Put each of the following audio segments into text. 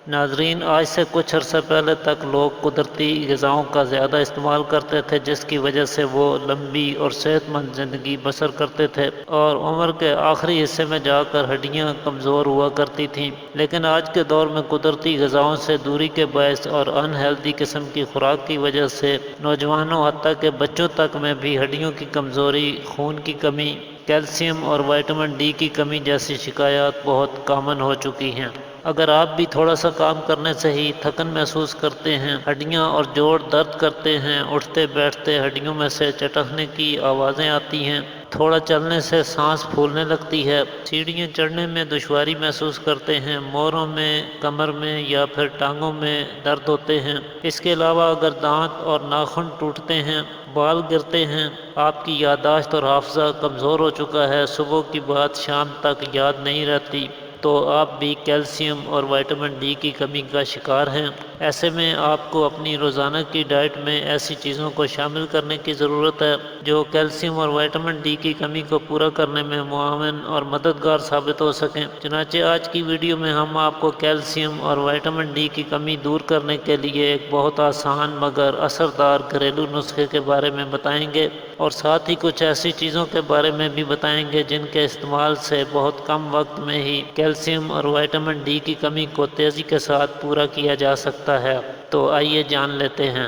ناظرین، آج سے کچھ عرصہ پہلے تک لوگ قدرتی غذاؤں کا زیادہ استعمال کرتے تھے، جس کی وجہ سے وہ لمبی اور صحت مند زندگی بسر کرتے تھے اور عمر کے آخری حصے میں جا کر ہڈیاں کمزور ہوا کرتی تھیں۔ لیکن آج کے دور میں قدرتی غذاؤں سے دوری کے باعث اور ان ہیلدی قسم کی خوراک کی وجہ سے نوجوانوں حتیٰ کہ بچوں تک میں بھی ہڈیوں کی کمزوری، خون کی کمی، کیلشیم اور وٹامن ڈی کی کمی جیسی شکایات بہت کامن ہو چکی ہیں۔ اگر آپ بھی تھوڑا سا کام کرنے سے ہی تھکن محسوس کرتے ہیں، ہڈیاں اور جوڑ درد کرتے ہیں، اٹھتے بیٹھتے ہڈیوں میں سے چٹکنے کی آوازیں آتی ہیں، تھوڑا چلنے سے سانس پھولنے لگتی ہے، سیڑھیاں چڑھنے میں دشواری محسوس کرتے ہیں، موڑوں میں، کمر میں یا پھر ٹانگوں میں درد ہوتے ہیں، اس کے علاوہ اگر دانت اور ناخن ٹوٹتے ہیں، بال گرتے ہیں، آپ کی یادداشت اور حافظہ کمزور ہو چکا ہے، صبح کی بات شام تک یاد نہیں رہتی، تو آپ بھی کیلشیم اور وٹامن ڈی کی کمی کا شکار ہیں۔ ایسے میں آپ کو اپنی روزانہ کی ڈائٹ میں ایسی چیزوں کو شامل کرنے کی ضرورت ہے جو کیلشیم اور وٹامن ڈی کی کمی کو پورا کرنے میں معاون اور مددگار ثابت ہو سکیں۔ چنانچہ آج کی ویڈیو میں ہم آپ کو کیلشیم اور وٹامن ڈی کی کمی دور کرنے کے لیے ایک بہت آسان مگر اثردار گھریلو نسخے کے بارے میں بتائیں گے اور ساتھ ہی کچھ ایسی چیزوں کے بارے میں بھی بتائیں گے جن کے استعمال سے بہت کم وقت میں ہی کیلشیم اور وٹامن ڈی کی کمی کو تیزی کے ساتھ پورا کیا جا سکتا ہے۔ تو آئیے جان لیتے ہیں۔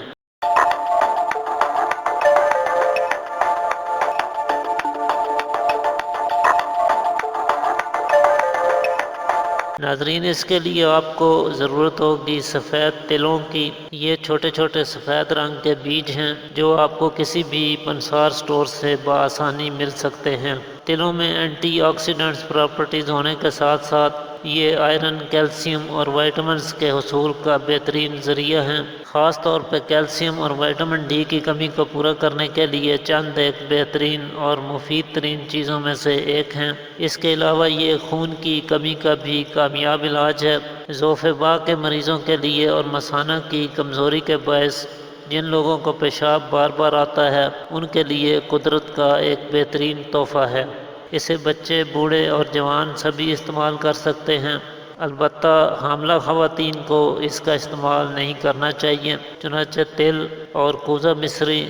ناظرین، اس کے لیے آپ کو ضرورت ہوگی سفید تلوں کی۔ یہ چھوٹے چھوٹے سفید رنگ کے بیج ہیں جو آپ کو کسی بھی پنسار سٹور سے بآسانی مل سکتے ہیں۔ تلوں میں اینٹی آکسیڈنٹس پراپرٹیز ہونے کے ساتھ ساتھ یہ آئرن، کیلشیم اور وٹامنز کے حصول کا بہترین ذریعہ ہیں۔ خاص طور پہ کیلشیم اور وٹامن ڈی کی کمی کو پورا کرنے کے لیے چند ایک بہترین اور مفید ترین چیزوں میں سے ایک ہیں۔ اس کے علاوہ یہ خون کی کمی کا بھی کامیاب علاج ہے۔ ذوف باء کے مریضوں کے لیے اور مثانہ کی کمزوری کے باعث جن لوگوں کو پیشاب بار بار آتا ہے، ان کے لیے قدرت کا ایک بہترین تحفہ ہے۔ اسے بچے، بوڑھے اور جوان سبھی استعمال کر سکتے ہیں۔ البتہ حاملہ خواتین کو اس کا استعمال نہیں کرنا چاہیے۔ چنانچہ تل اور کوزہ مصری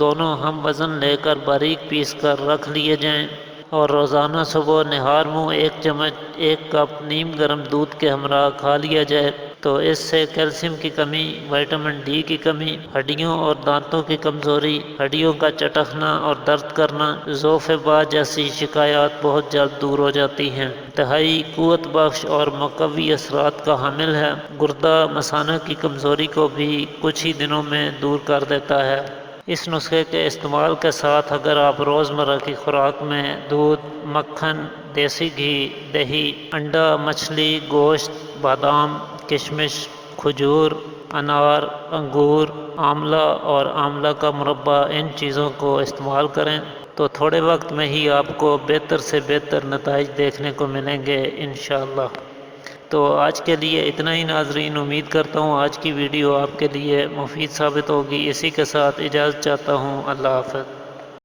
دونوں ہم وزن لے کر باریک پیس کر رکھ لیے جائیں اور روزانہ صبح نہار منہ 1 چمچ 1 کپ نیم گرم دودھ کے ہمراہ کھا لیا جائے تو اس سے کیلشیم کی کمی، وٹامن ڈی کی کمی، ہڈیوں اور دانتوں کی کمزوری، ہڈیوں کا چٹکنا اور درد کرنا، ذوف باء جیسی شکایات بہت جلد دور ہو جاتی ہیں۔ انتہائی قوت بخش اور مقوی اثرات کا حامل ہے۔ گردہ مثانہ کی کمزوری کو بھی کچھ ہی دنوں میں دور کر دیتا ہے۔ اس نسخے کے استعمال کے ساتھ اگر آپ روزمرہ کی خوراک میں دودھ، مکھن، دیسی گھی، دہی، انڈا، مچھلی، گوشت، بادام، کشمش، کھجور، انار، انگور، آملہ اور آملہ کا مربع، ان چیزوں کو استعمال کریں تو تھوڑے وقت میں ہی آپ کو بہتر سے بہتر نتائج دیکھنے کو ملیں گے انشاءاللہ۔ تو آج کے لیے اتنا ہی ناظرین، امید کرتا ہوں آج کی ویڈیو آپ کے لیے مفید ثابت ہوگی۔ اسی کے ساتھ اجازت چاہتا ہوں۔ اللہ حافظ۔